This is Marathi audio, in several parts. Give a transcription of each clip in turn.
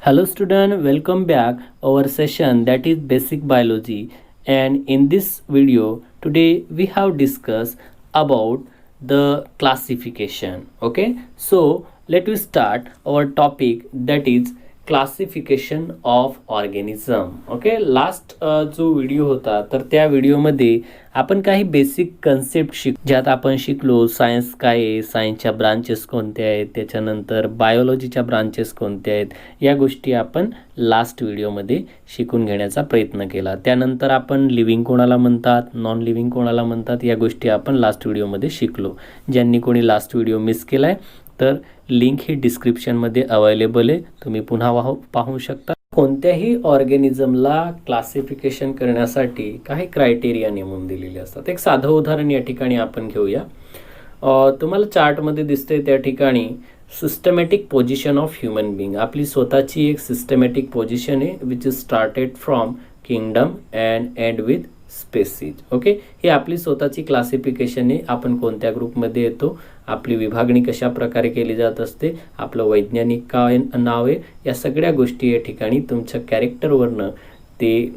Hello student, welcome back our session that is basic biology, and in this video today we have discussed about the classification. Okay, so let us start our topic, that is classification of organism. Okay, last जो व्हिडिओ होता तर त्या व्हिडिओमध्ये आपण काही बेसिक कन्सेप्ट ज्यात आपण शिकलो सायन्स काय आहे, सायन्सच्या ब्रांचेस कोणत्या आहेत, त्याच्यानंतर बायोलॉजीच्या ब्रांचेस कोणत्या आहेत, या गोष्टी आपण लास्ट व्हिडिओमध्ये शिकून घेण्याचा प्रयत्न केला. त्यानंतर आपण लिव्हिंग कोणाला म्हणतात, नॉन लिव्हिंग कोणाला म्हणतात, या गोष्टी आपण लास्ट व्हिडिओमध्ये शिकलो. ज्यांनी कोणी लास्ट व्हिडिओ मिस केला आहे तर लिंक ही डिस्क्रिप्शनमध्ये अवेलेबल आहे, तुम्ही पुन्हा पाहू शकता. कोणत्याही ऑर्गॅनिझमला क्लासिफिकेशन करण्यासाठी काही क्रायटेरिया नेमून दिलेले असतात. एक साधं उदाहरण या ठिकाणी आपण घेऊया. तुम्हाला चार्टमध्ये दिसतंय त्या ठिकाणी systematic position of human being. आपली स्वतःची एक सिस्टमॅटिक पोझिशन आहे which is started from kingdom and end with species. Okay, ही आपली स्वतःची क्लासिफिकेशन आहे. आपण कोणत्या ग्रुपमध्ये येतो, आपली विभागणी कशा प्रकारे केली जात असते, आपलं वैज्ञानिक काय नाव आहे, या सगळ्या गोष्टी या ठिकाणी तुमच्या कॅरेक्टरवरनं ते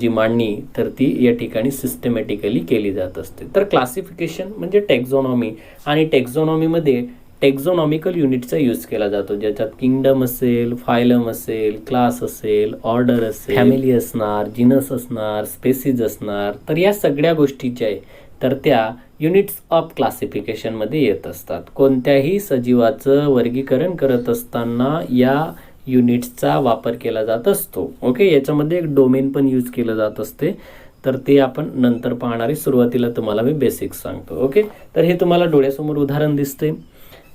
जी मांडणी तर ती या ठिकाणी सिस्टमॅटिकली केली जात असते. तर क्लासिफिकेशन म्हणजे टेक्झॉनॉमी, आणि टेक्झॉनॉमीमध्ये टेक्झॉनॉमिकल युनिटचा यूज केला जातो, ज्याच्यात किंगडम असेल, फायलम असेल, क्लास असेल, ऑर्डर असेल, फॅमिली असणार, जिनस असणार, स्पेसीज असणार. तर या सगळ्या गोष्टी ज्या आहे तर त्या युनिट्स ऑफ क्लासिफिकेशनमध्ये येत असतात. कोणत्याही सजीवाचं वर्गीकरण करत असताना या युनिट्सचा वापर केला जात असतो. ओके, याच्यामध्ये एक डोमेन पण यूज केलं जात असते, तर ते आपण नंतर पाहणारे. सुरुवातीला तुम्हाला मी बेसिक्स सांगतो. ओके, तर हे तुम्हाला डोळ्यासमोर उदाहरण दिसते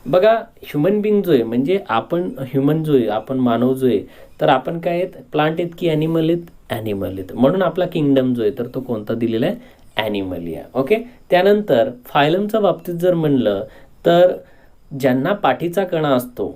बघा. ह्युमन बिंग जो आहे म्हणजे आपण ह्युमन जो आहे, आपण मानव जो आहे, तर आपण काय आहेत, प्लांट आहेत की ॲनिमल आहेत, ॲनिमल आहेत. म्हणून आपला किंगडम जो आहे तर तो कोणता दिलेला आहे, ॲनिमलिया. ओके, त्यानंतर फायलमच्या बाबतीत जर म्हणलं तर ज्यांना पाठीचा कणा असतो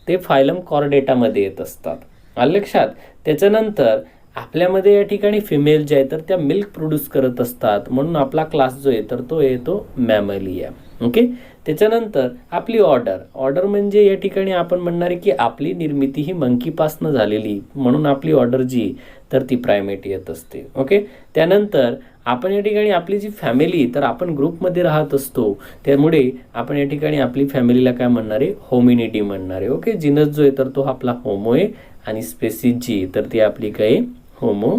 ते फायलम कॉर्डेटामध्ये येत असतात. आलं लक्षात. त्याच्यानंतर आपल्यामध्ये या ठिकाणी फिमेल जे आहे तर त्या मिल्क प्रोड्यूस करत असतात, म्हणून आपला क्लास जो आहे तर तो येतो मॅमलिया. ओके, त्याच्यानंतर आपली ऑर्डर म्हणजे या ठिकाणी आपण म्हणणार आहे की आपली निर्मिती ही मंकीपासनं झालेली, म्हणून आपली ऑर्डर जी तर ती प्रायमेट येत असते. ओके, त्यानंतर आपण या ठिकाणी आपली जी फॅमिली, तर आपण ग्रुपमध्ये राहत असतो, त्यामुळे आपण या ठिकाणी आपली फॅमिलीला काय म्हणणार आहे, होमिनिडी म्हणणार आहे. ओके, जिनस जो आहे तर तो आपला होमो आहे, आणि स्पेसीज जी तर ती आपली काय, होमो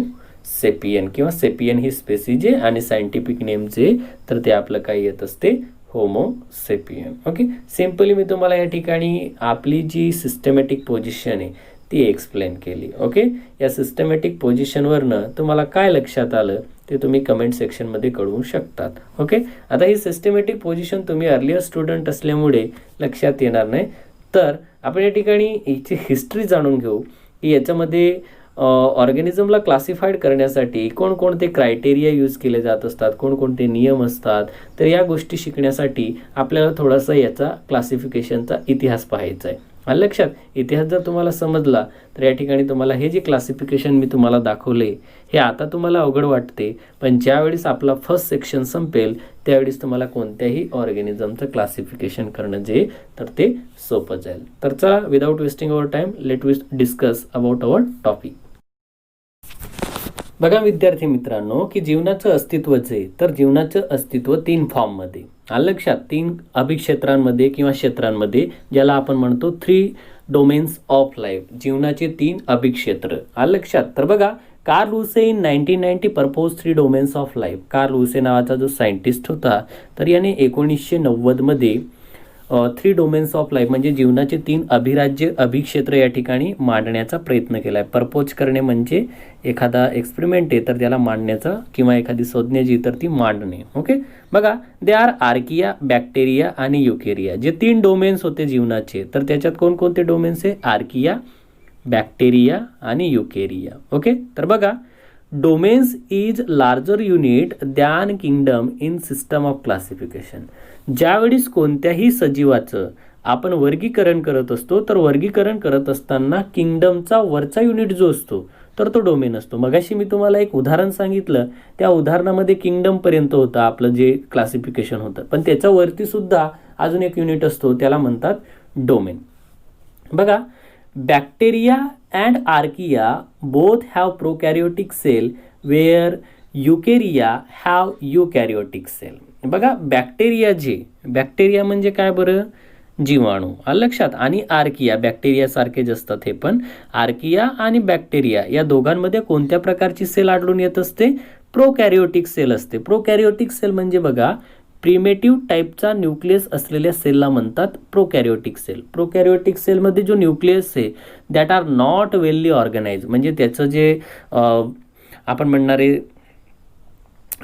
सेपियन किंवा सेपियन ही स्पेसीज आहे, आणि सायंटिफिक नेम जे तर ते आपलं काय येत असते, होमो सेपियन. ओके, सिम्पली मी तुम्हाला या ठिकाणी आपली जी सिस्टमॅटिक पोझिशन आहे ती एक्सप्लेन केली. ओके, या सिस्टमॅटिक पोझिशनवरनं तुम्हाला काय लक्षात आलं ते तुम्ही कमेंट सेक्शनमध्ये कळवू शकतात. ओके, आता ही सिस्टमॅटिक पोझिशन तुम्ही अर्लियर स्टुडंट असल्यामुळे लक्षात येणार नाही, तर आपण या ठिकाणी याची हिस्ट्री जाणून घेऊ की याच्यामध्ये ऑर्गॅनिझमला क्लासिफाईड करण्यासाठी कोणकोणते क्रायटेरिया यूज केले जात असतात, कोणकोणते नियम असतात. तर या गोष्टी शिकण्यासाठी आपल्याला थोडासा याचा क्लासिफिकेशनचा इतिहास पाहायचा आहे. आलं लक्षात. इतिहास जर तुम्हाला समजला तर या ठिकाणी तुम्हाला हे जे क्लासिफिकेशन मी तुम्हाला दाखवले हे आता तुम्हाला अवघड वाटते, पण ज्यावेळेस आपला फर्स्ट सेक्शन संपेल त्यावेळेस तुम्हाला कोणत्याही ऑर्गॅनिझमचं क्लासिफिकेशन करणं जे तर ते सोपं जाईल. तर चला, without wasting our time let we discuss about our topic. बघा विद्यार्थी मित्रांनो, की जीवनाचं अस्तित्व जे तर जीवनाचं अस्तित्व 3 फॉर्ममध्ये. आलं लक्षात. 3 अभिक्षेत्रांमध्ये किंवा क्षेत्रांमध्ये, ज्याला आपण म्हणतो 3 डोमेन्स ऑफ लाईफ. जीवनाचे 3 अभिक्षेत्र. आलं लक्षात. तर बघा, Carl Woese in 1990 propose 3 domains of life. Carl Woese नावाचा जो सायंटिस्ट होता तर याने 1990मध्ये 3 डोमेन्स ऑफ लाईफ म्हणजे जीवनाचे 3 अभिक्षेत्र या ठिकाणी मांडण्याचा प्रयत्न केला आहे. प्रपोज करणे म्हणजे एखादा एक्सपेरिमेंट आहे तर त्याला मांडण्याचा, किंवा एखादी संज्ञा जी तर ती मांडणे. ओके, बघा, दे आर आर्किया, बॅक्टेरिया आणि युकेरिया. जे 3 डोमेन्स होते जीवनाचे तर त्याच्यात कोणकोणते डोमेन्स आहे, आर्किया, बॅक्टेरिया आणि युकेरिया. ओके, तर बघा, domains is larger unit than kingdom in system of classification. ज्यावेळेस कोणत्याही सजीवाचं आपण वर्गीकरण करत असतो तर वर्गीकरण करत असताना किंगडमचा वरचा युनिट जो असतो तर तो डोमेन असतो. मगाशी मी तुम्हाला एक उदाहरण सांगितलं, त्या उदाहरणामध्ये किंगडमपर्यंत होतं आपलं जे क्लासिफिकेशन होतं, पण त्याच्यावरती सुद्धा अजून एक युनिट असतो, त्याला म्हणतात डोमेन. बघा, bacteria and archaea both have prokaryotic cell where eukarya have eukaryotic cell. बघा बॅक्टेरिया म्हणजे काय बरं, जीवाणू, आलं लक्षात. आणि आर्किया बॅक्टेरिया सारखेच असतात हे पण. आर्किया आणि बॅक्टेरिया या दोघांमध्ये कोणत्या प्रकारची सेल आढळून येत असते, प्रोकॅरियोटिक सेल असते. प्रोकॅरियोटिक सेल म्हणजे बघा प्रिमेटिव्ह टाईपचा न्यूक्लियस असलेल्या सेलला म्हणतात प्रोकॅरियोटिक सेल. प्रोकॅरियोटिक सेलमध्ये जो न्यूक्लियस आहे दॅट आर नॉट वेल्ली ऑर्गनाइज, म्हणजे त्याचं जे आपण म्हणणारे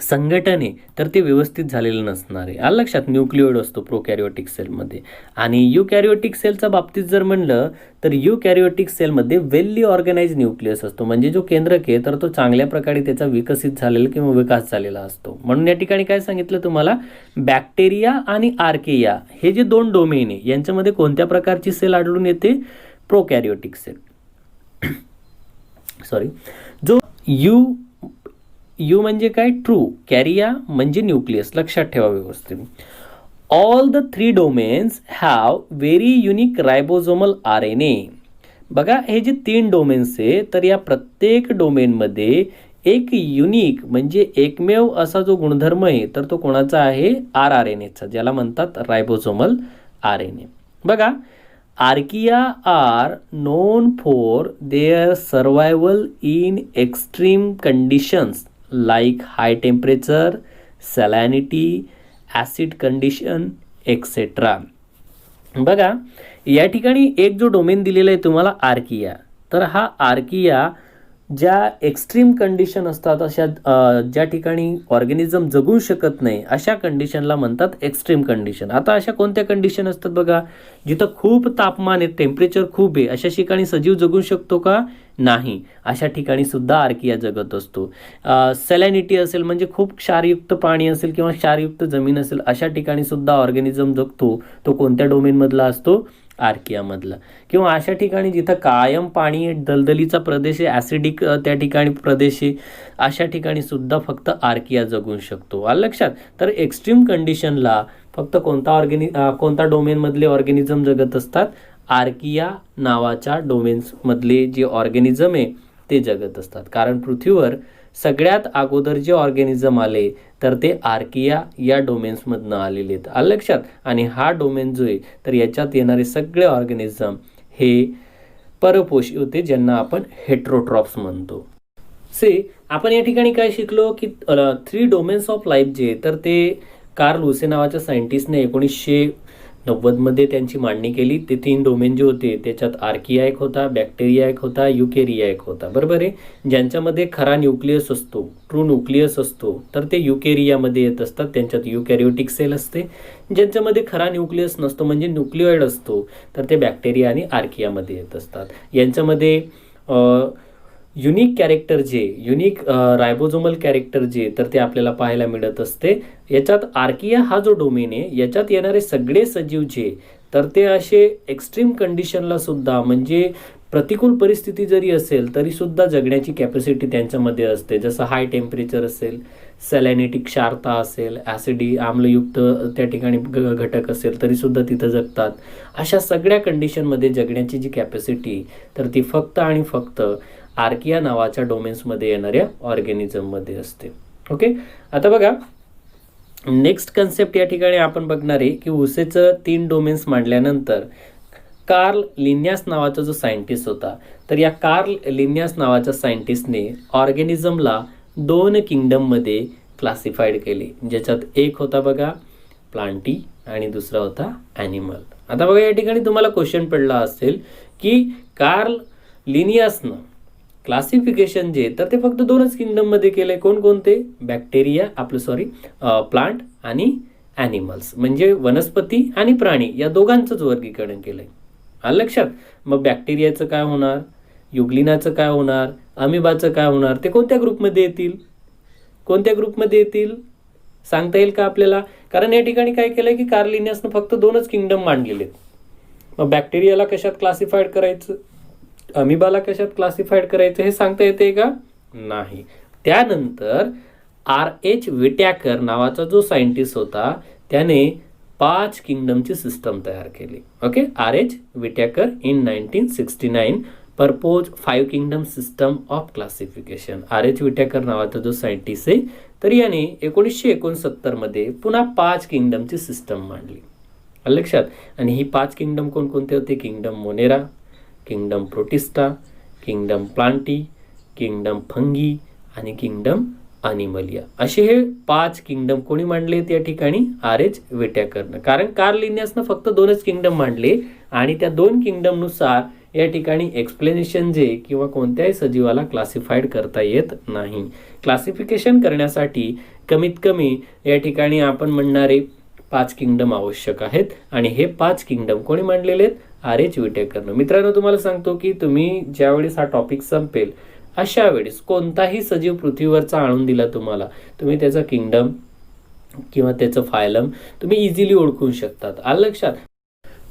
संघटन आहे तर ते व्यवस्थित झालेलं नसणार आहे, आलं लक्षात. न्यूक्लिओइड असतो प्रोकॅरियोटिक सेलमध्ये. आणि युकॅरियोटिक सेलच्या बाबतीत जर म्हणलं तर युकॅरियोटिक सेलमध्ये वेल्ली ऑर्गनाइज न्यूक्लियस असतो, म्हणजे जो केंद्रक आहे तर तो चांगल्या प्रकारे त्याचा विकसित झालेला किंवा विकास झालेला असतो. म्हणून या ठिकाणी काय सांगितलं तुम्हाला, बॅक्टेरिया आणि आर्केया हे जे दोन डोमेन आहे यांच्यामध्ये कोणत्या प्रकारची सेल आढळून येते, प्रोकॅरियोटिक सेल. सॉरी, जो यू म्हणजे काय, ट्रू, कॅरिया म्हणजे न्यूक्लियस, लक्षात ठेवा व्यवस्थित. All the 3 domains have very unique ribosomal RNA. बघा हे जे 3 डोमेन्स आहे तर या प्रत्येक डोमेनमध्ये एक युनिक म्हणजे एकमेव असा जो गुणधर्म आहे तर तो कोणाचा आहे, rRNAचा, ज्याला म्हणतात रायबोझोमल RNA. बघा archaea are known for their survival in extreme conditions like high temperature, salinity, acid condition, etc. बघा या ठिकाणी एक जो डोमेन दिलेला आहे तुम्हाला आर्किया, तर हा आर्किया ज्या एक्स्ट्रीम कंडिशन असतात, अशा ज्या ठिकाणी ऑर्गॅनिझम जगू शकत नाही अशा कंडिशनला म्हणतात एक्स्ट्रीम कंडिशन. आता अशा कोणत्या कंडिशन असतात बघा, जिथं खूप तापमान आहे, टेम्परेचर खूप आहे, अशा ठिकाणी सजीव जगू शकतो का, नाही, अशा ठिकाणी सुद्धा आर्किया जगत असतो. सॅलिनिटी असेल म्हणजे खूप क्षारयुक्त पाणी असेल किंवा क्षारयुक्त जमीन असेल अशा ठिकाणी सुद्धा ऑर्गॅनिझम जगतो, तो कोणत्या डोमेनमधला असतो, आर्कियामधला. किंवा अशा ठिकाणी जिथं कायम पाणी दलदलीचा प्रदेश आहे, ॲसिडिक त्या ठिकाणी प्रदेश आहे, अशा ठिकाणी सुद्धा फक्त आर्किया जगू शकतो, आलं लक्षात. तर एक्स्ट्रीम कंडिशनला फक्त कोणता डोमेनमधले ऑर्गॅनिझम जगत असतात, आर्किया नावाच्या डोमेन्समधले जे ऑर्गॅनिझम आहे ते जगत असतात. कारण पृथ्वीवर सगळ्यात अगोदर जे ऑर्गॅनिझम आले तर ते आर्किया या डोमेन्समधनं आलेले आहेत, आलं लक्षात. आणि हा डोमेन जो आहे तर याच्यात येणारे सगळे ऑर्गॅनिझम हे परपोषी होते, ज्यांना आपण हेट्रोट्रॉप्स म्हणतो. आपण या ठिकाणी काय शिकलो की 3 डोमेन्स ऑफ लाईफ जे तर ते कार्ल लुसे नावाच्या सायंटिस्टने 1990मध्ये त्यांची मांडणी केली. ते 3 डोमेन जे होते त्याच्यात आर्किया एक होता, बॅक्टेरिया एक होता, युकेरिया एक होता, बरोबर आहे. ज्यांच्यामध्ये खरा न्यूक्लियस असतो, ट्रू न्यूक्लियस असतो तर ते युकेरियामध्ये येत असतात, त्यांच्यात युकॅरियोटिक सेल असते. ज्यांच्यामध्ये खरा न्यूक्लियस नसतो म्हणजे न्यूक्लिओइड असतो तर ते बॅक्टेरिया आणि आर्कियामध्ये येत असतात. यांच्यामध्ये युनिक कॅरेक्टर युनिक रायबोझोमल कॅरेक्टर तर ते आपल्याला पाहायला मिळत असते. याच्यात आर्किया हा जो डोमेन आहे याच्यात येणारे सगळे सजीव तर ते असे एक्स्ट्रीम कंडिशनला सुद्धा, म्हणजे प्रतिकूल परिस्थिती जरी असेल तरी सुद्धा जगण्याची कॅपॅसिटी त्यांच्यामध्ये असते. जसं हाय टेम्परेचर असेल, सॅलिनिटी क्षारता असेल, ॲसिडी आम्लयुक्त त्या ठिकाणी घटक असेल तरी सुद्धा तिथं जगतात. अशा सगळ्या कंडिशनमध्ये जगण्याची जी कॅपॅसिटी तर ती फक्त आणि फक्त आर्किया नावाच्या डोमेन्समध्ये येणाऱ्या ऑर्गॅनिझममध्ये असते. ओके, आता बघा नेक्स्ट कन्सेप्ट या ठिकाणी आपण बघणार आहे की उसेचं 3 डोमेन्स मांडल्यानंतर कार्ल लिन्यास नावाचा जो सायंटिस्ट होता तर या कार्ल लिन्यास नावाच्या सायंटिस्टने ऑर्गॅनिझमला 2 किंगडममध्ये क्लासिफाईड केले, ज्याच्यात एक होता बघा प्लांटी आणि दुसरा होता ॲनिमल. आता बघा या ठिकाणी तुम्हाला क्वेश्चन पडला असेल की कार्ल लिनियासनं क्लासिफिकेशन तर ते फक्त 2च किंगडममध्ये केलंय, कोणकोणते, बॅक्टेरिया प्लांट आणि ॲनिमल्स, म्हणजे वनस्पती आणि प्राणी या दोघांचंच वर्गीकरण केलंय, आलं लक्षात. मग बॅक्टेरियाचं काय होणार, युग्लिनाचं काय होणार, अमिबाचं काय होणार, ते कोणत्या ग्रुपमध्ये येतील सांगता येईल का आपल्याला. कारण या ठिकाणी काय केलंय की कार्ल लिन्यासनं फक्त 2च किंगडम मांडलेले. मग बॅक्टेरियाला कशात क्लासिफाईड करायचं, अमिबाला कशात क्लासिफाईड करायचं हे सांगता येते का, नाही. त्यानंतर RH विटॅकर नावाचा जो सायंटिस्ट होता त्याने 5 किंगडमची सिस्टम तयार केली. Okay, RH Whittaker in 1969 propose 5 kingdom system of classification. R.H. Whittaker नावाचा जो सायंटिस्ट आहे, तर याने 1969 मध्ये पुन्हा 5 किंगडमची सिस्टम मांडली. लक्षात. आणि ही 5 किंगडम कोणकोणते होते? Kingdom Monera, kingdom protista, kingdom Plantae, kingdom fungi आणि किंगडम अनिमलिया. असे हे 5 किंगडम कोणी मांडले त्या ठिकाणी? R.H. विटेकरनं. कारण कार्ल लिन्यसनं फक्त 2च किंगडम मांडले आणि त्या 2 किंगडम नुसार या ठिकाणी एक्सप्लेनेशन जे किंवा कोणत्याही सजीवाला क्लासिफाईड करता येत नाही. क्लासिफिकेशन करण्यासाठी कमीत कमी या ठिकाणी आपण म्हणणारे 5 किंगडम आवश्यक आहेत आणि हे 5 किंगडम कोणी मांडलेले आहेत? R.H. विटेकरनं. मित्रांनो, तुम्हाला सांगतो की तुम्ही ज्यावेळेस हा टॉपिक संपेल अशा वेळेस कोणताही सजीव पृथ्वीवरचा आणून दिला तुम्हाला, तुम्ही त्याचा किंगडम किंवा त्याचं फायलम तुम्ही इझिली ओळखू शकतात. आलं लक्षात.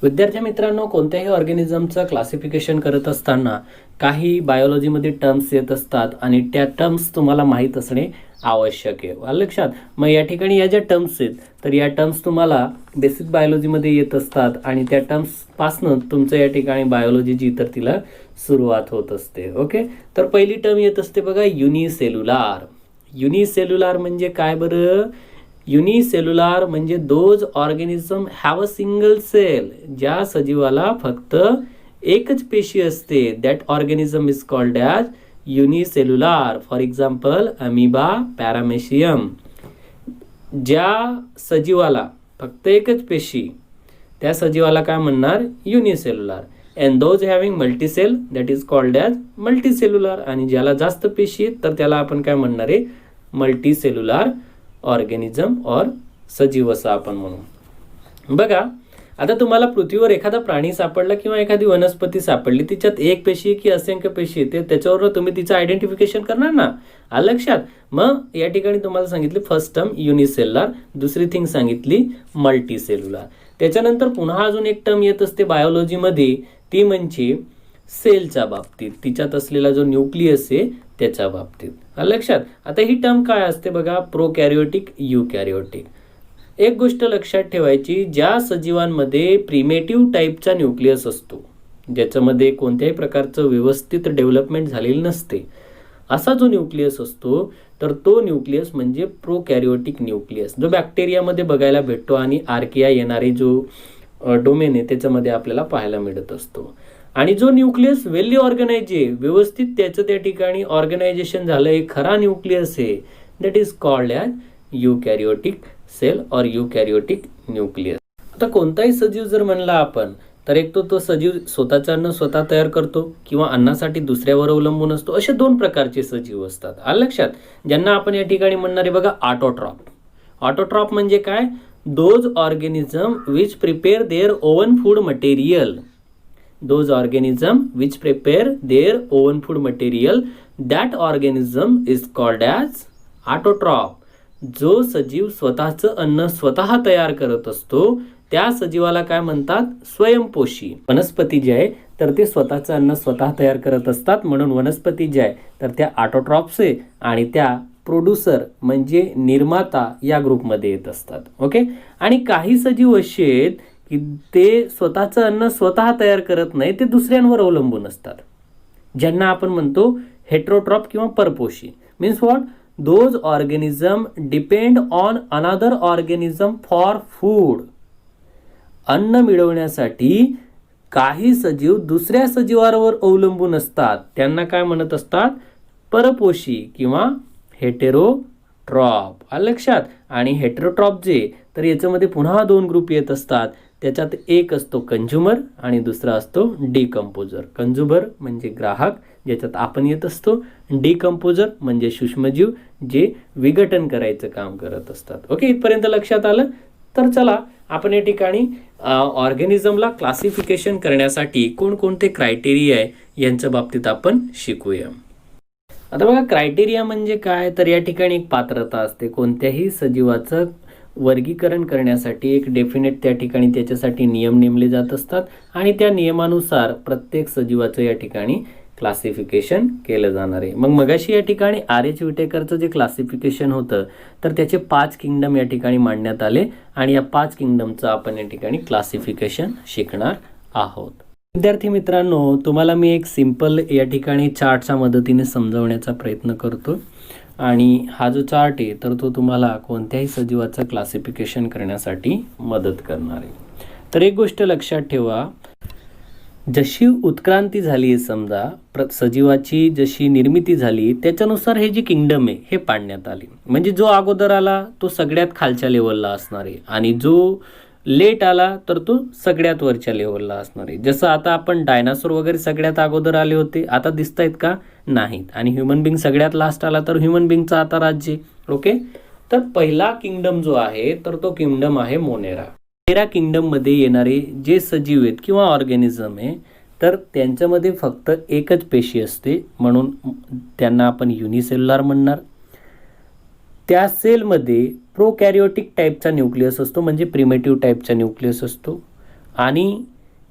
विद्यार्थी मित्रांनो, कोणत्याही ऑर्गॅनिझमचं क्लासिफिकेशन करत असताना काही बायोलॉजीमध्ये टर्म्स येत असतात आणि त्या टर्म्स तुम्हाला माहीत असणे आवश्यक आहे. आलं लक्षात. मग या ठिकाणी या ज्या टर्म्स आहेत, तर या टर्म्स तुम्हाला बेसिक बायोलॉजीमध्ये येत असतात आणि त्या टर्म्सपासनं तुमचं या ठिकाणी बायोलॉजी जी तर तिला सुरुवात होत असते. ओके. तर पहिली टर्म येत असते बघा, युनिसेल्युलार. युनिसेल्युलार म्हणजे काय बरं? युनिसेल्युलार म्हणजे those organism have a single cell. ज्या सजीवाला फक्त एकच पेशी असते, that organism is called as unicellular. For example amoeba, paramecium. ज्या सजीवाला फक्त एकच पेशी, त्या सजीवाला काय म्हणणार? Unicellular. And those having multicell that is called as multicellular. आणि ज्याला जास्त पेशी आहेत तर त्याला आपण काय म्हणणार आहे? मल्टीसेल्युलार ऑर्गॅनिझम और सजीव असं आपण म्हणू. बघा, आता तुम्हाला पृथ्वीवर एखादा प्राणी सापडला किंवा एखादी वनस्पती सापडली, तिच्यात एक पेशी की असंख्य पेशी येते, त्याच्यावर तुम्ही तिचं आयडेंटिफिकेशन करणार ना. आलं लक्षात. मग या ठिकाणी तुम्हाला सांगितले फर्स्ट टर्म युनिसेल्युलार, दुसरी थिंग सांगितली मल्टीसेल्युलार. त्याच्यानंतर पुन्हा अजून एक टर्म येत असते बायोलॉजीमध्ये, ती म्हणजे सेलच्या बाबतीत, तिच्यात असलेला जो न्यूक्लियस आहे त्याच्या बाबतीत. आलं लक्षात. आता ही टर्म काय असते बघा? प्रोकॅरियोटिक, युकॅरियोटिक. एक गोष्ट लक्षात ठेवायची, ज्या सजीवांमध्ये प्रिमेटिव्ह टाईपचा न्यूक्लियस असतो, ज्याच्यामध्ये कोणत्याही प्रकारचं व्यवस्थित डेव्हलपमेंट झालेली नसते, असा जो न्यूक्लियस असतो, तर तो न्यूक्लियस म्हणजे प्रोकॅरियोटिक न्यूक्लियस, जो बॅक्टेरियामध्ये बघायला भेटतो आणि आर्किया येणारे जो डोमेन आहे त्याच्यामध्ये आपल्याला पाहायला मिळत असतो. आणि जो न्यूक्लियस वेल्ली ऑर्गनाइज आहे, व्यवस्थित त्याचं त्या ठिकाणी ऑर्गनायझेशन झालं, एक खरा न्यूक्लियस आहे, that is called as eukaryotic cell और युकॅरियोटिक न्यूक्लियस. आता कोणताही सजीव जर म्हणला आपण, तर एक तो सजीव स्वतःचं अन्न स्वतः तयार करतो किंवा अन्नासाठी दुसऱ्यावर अवलंबून असतो. असे 2 प्रकारचे सजीव असतात. आलं लक्षात. ज्यांना आपण या ठिकाणी म्हणणारे बघा ऑटोट्रॉप. ऑटोट्रॉप म्हणजे काय? Those organism which prepare their own food material. Those organism which prepare their own food material, that organism is called as autotroph. जो सजीव स्वतःचं अन्न स्वतः तयार करत असतो त्या सजीवाला काय म्हणतात? स्वयंपोषी. वनस्पती जे आहे तर ते स्वतःचं अन्न स्वतः तयार करत असतात, म्हणून वनस्पती जे आहे तर त्या ऑटोट्रॉप्स आहे आणि त्या प्रोड्युसर म्हणजे निर्माता या ग्रुपमध्ये येत असतात. ओके. आणि काही सजीव असे आहेत की ते स्वतःचं अन्न स्वतः तयार करत नाही, ते दुसऱ्यांवर अवलंबून असतात, ज्यांना आपण म्हणतो हेट्रोट्रॉप किंवा परपोषी. Means what? Those organism depend on another organism for food. अन्न मिळवण्यासाठी काही सजीव दुसऱ्या सजीवावर अवलंबून असतात, त्यांना काय म्हणत असतात? परपोषी किंवा हेटेरोट्रॉप. आलं लक्षात. आणि हेटेरोट्रॉप जे तर याच्यामध्ये पुन्हा 2 ग्रुप येत असतात. त्याच्यात एक असतो कंझ्युमर आणि दुसरा असतो डिकम्पोजर. कंझ्युमर म्हणजे ग्राहक, ज्याच्यात आपण येत असतो. डिकम्पोजर म्हणजे सूक्ष्मजीव, जे विघटन करायचं काम करत असतात. ओके. इथपर्यंत लक्षात आलं. तर चला आपण या ठिकाणी ऑर्गॅनिझमला क्लासिफिकेशन करण्यासाठी कोणकोणते क्रायटेरिया आहे यांच्या बाबतीत आपण शिकूया. आता बघा, क्रायटेरिया म्हणजे काय? तर या ठिकाणी एक पात्रता असते. कोणत्याही सजीवाचं वर्गीकरण करण्यासाठी एक डेफिनेट त्या ठिकाणी त्याच्यासाठी नियम नेमले जात असतात आणि त्या नियमानुसार प्रत्येक सजीवाचं या ठिकाणी क्लासिफिकेशन केलं जाणार आहे. मगाशी या ठिकाणी R.H. विटेकरचं जे क्लासिफिकेशन होतं तर त्याचे 5 किंगडम या ठिकाणी मांडण्यात आले आणि या 5 किंगडमचं आपण या ठिकाणी क्लासिफिकेशन शिकणार आहोत. विद्यार्थी मित्रांनो, तुम्हाला मी एक सिंपल या ठिकाणी चार्टच्या मदतीने समजावण्याचा प्रयत्न करतो आणि हा जो चार्ट आहे तर तो तुम्हाला कोणत्याही सजीवाचं क्लासिफिकेशन करण्यासाठी मदत करणार आहे. तर एक गोष्ट लक्षात ठेवा, जशी उत्क्रांती झाली आहे, समजा सजीवाची जशी निर्मिती झाली त्याच्यानुसार हे जे किंगडम आहे हे पाडण्यात आले. म्हणजे जो अगोदर आला तो सगळ्यात खालच्या लेवलला असणार आहे आणि जो लेट आला तर तो सगळ्यात वरच्या लेवलला असणार आहे. जसं आता आपण डायनासोर वगैरे सगळ्यात अगोदर आले होते, आता दिसत आहेत का? नाहीत. आणि ह्युमन बिंग सगळ्यात लास्ट आला तर ह्युमन बिंगचा आता राज्य. ओके, तर पहिला किंगडम जो आहे तर तो किंगडम आहे मोनेरा. मोनेरा किंगडममध्ये येणारे जे सजीव आहेत किंवा ऑर्गॅनिझम आहे तर त्यांच्यामध्ये फक्त एकच पेशी असते, म्हणून त्यांना आपण युनिसेल्युलर म्हणणार. त्या सेलमध्ये प्रोकॅरियोटिक टाईपचा न्यूक्लियस असतो, म्हणजे प्रिमेटिव्ह टाईपचा न्यूक्लियस असतो. आणि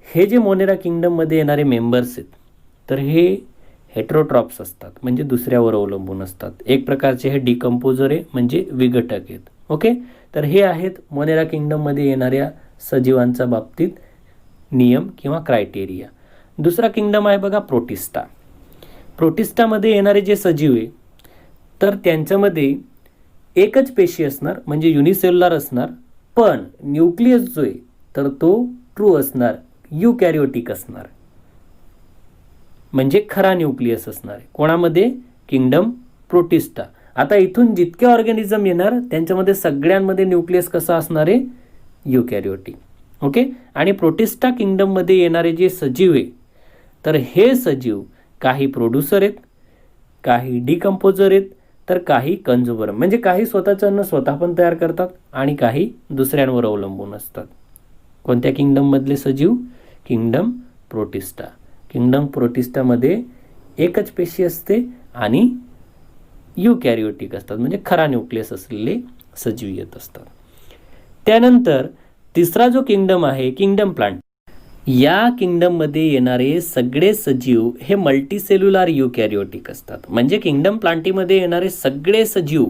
हे जे मोनेरा किंगडममध्ये येणारे मेंबर्स आहेत तर हे हेट्रोट्रॉप्स असतात, म्हणजे दुसऱ्यावर अवलंबून असतात. एक प्रकारचे हे डिकम्पोजर आहे, म्हणजे विघटक आहेत. ओके, तर हे आहेत मोनेरा किंगडममध्ये येणाऱ्या सजीवांच्या बाबतीत नियम किंवा क्रायटेरिया. दुसरा किंगडम आहे बघा प्रोटिस्टा. प्रोटिस्टामध्ये येणारे जे सजीव आहे तर त्यांच्यामध्ये एकच पेशी असणार, म्हणजे युनिसेल्युलर असणार, पण न्यूक्लियस जो आहे तर तो ट्रू असणार, युकॅरियोटिक असणार, म्हणजे खरा न्यूक्लियस असणार आहे. कोणामध्ये? Kingdom protista. आता इथून जितके ऑर्गॅनिझम येणार त्यांच्यामध्ये सगळ्यांमध्ये न्यूक्लियस कसा असणार आहे? युकॅरियोटिक. ओके, आणि प्रोटिस्टा किंगडममध्ये येणारे जे सजीव आहे तर हे सजीव काही प्रोड्युसर आहेत, काही डिकम्पोजर आहेत, तर काही कंझ्युमर, म्हणजे काही स्वतःचं अन्न स्वतः पण तयार करतात आणि काही दुसऱ्यांवर अवलंबून असतात. कोणत्या किंगडममधले सजीव? Kingdom protista. किंगडम प्रोटिस्टामध्ये एकच पेशी असते आणि युकॅरियोटिक असतात, म्हणजे खरा न्यूक्लियस असलेले सजीव येत असतात. त्यानंतर तिसरा जो किंगडम आहे किंगडम प्लांट. या किंगडममध्ये येणारे सगळे सजीव हे मल्टीसेल्युलर युकॅरियोटिक असतात, म्हणजे किंगडम प्लांटीमध्ये येणारे सगळे सजीव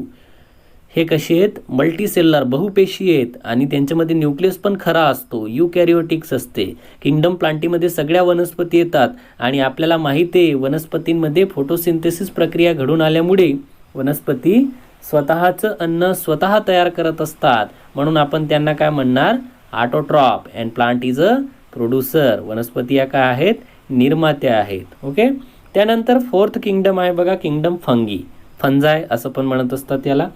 हे कसे आहेत? मल्टीसेल्युलर, बहुपेशी आहेत आणि त्यांच्यामध्ये न्यूक्लियस पण खरा असतो, युकॅरियोटिक्स असते. किंगडम प्लांटीमध्ये सगळ्या वनस्पती येतात आणि आपल्याला माहिती आहे वनस्पतींमध्ये फोटोसिंथेसिस प्रक्रिया घडून आल्यामुळे वनस्पती स्वतःचं अन्न स्वतः तयार करत असतात, म्हणून आपण त्यांना काय म्हणणार? Autotroph. And plant is a producer. वनस्पती या काय आहेत? निर्मात्या आहेत. ओके, त्यानंतर फोर्थ किंगडम आहे बघा किंगडम फंगी. फंजाय असं पण म्हणत असतात याला.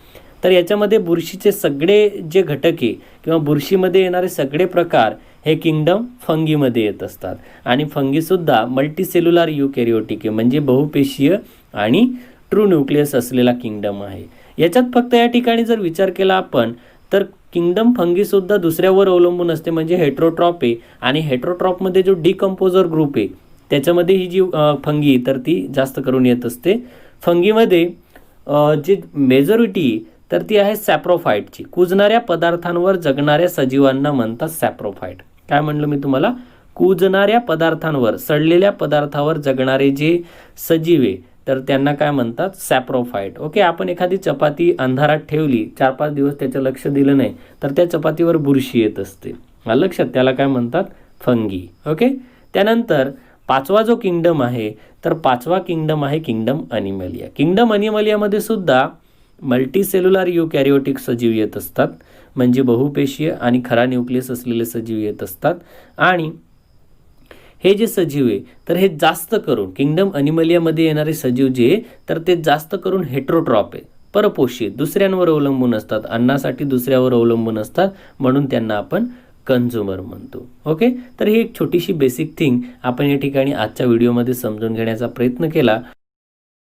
तर याच्यामध्ये बुरशीचे सगळे जे घटक आहे किंवा बुरशीमध्ये येणारे सगळे प्रकार हे किंगडम फंगीमध्ये येत असतात. आणि फंगीसुद्धा मल्टीसेल्युलर युकॅरियोटिक आहे, म्हणजे बहुपेशीय आणि ट्रू न्यूक्लियस असलेला किंगडम आहे. याच्यात फक्त या ठिकाणी जर विचार केला आपण तर किंगडम फंगीसुद्धा दुसऱ्यावर अवलंबून असते, म्हणजे हेट्रोट्रॉप आहे. आणि हेट्रोट्रॉपमध्ये जो डिकम्पोजर ग्रुप आहे त्याच्यामध्ये ही जी फंगी तर ती जास्त करून येत असते. फंगीमध्ये जी मेजॉरिटी तर ती आहे सॅप्रोफाईटची. कुजणाऱ्या पदार्थांवर जगणाऱ्या सजीवांना म्हणतात सॅप्रोफाईट. काय म्हणलं मी तुम्हाला? कुजणाऱ्या पदार्थांवर, सडलेल्या पदार्थावर जगणारे जे सजीव आहे तर त्यांना काय म्हणतात? सॅप्रोफाईट. ओके, आपण एखादी चपाती अंधारात ठेवली, 4-5 दिवस त्याचं लक्ष दिलं नाही तर त्या चपातीवर बुरशी येत असते. लक्षात, त्याला काय म्हणतात? फंगी. ओके, त्यानंतर पाचवा जो किंगडम आहे तर पाचवा किंगडम आहे किंगडम अॅनिमलिया. किंगडम अॅनिमलियामध्ये सुद्धा मल्टीसेल्युलर युकॅरियोटिक सजीव येत असतात, म्हणजे बहुपेशीय आणि खरा न्यूक्लियस असलेले सजीव येत असतात. आणि हे जे सजीव आहे तर हे जास्त करून किंगडम अॅनिमलियामध्ये येणारे सजीव जे तर ते जास्त करून हेट्रोट्रॉप आहे, परपोषी, दुसऱ्यांवर अवलंबून असतात, अन्नासाठी दुसऱ्यावर अवलंबून असतात, म्हणून त्यांना आपण कंझ्युमर म्हणतो. ओके, तर ही एक छोटीशी बेसिक थिंग आपण या ठिकाणी आजच्या व्हिडिओमध्ये समजून घेण्याचा प्रयत्न केला.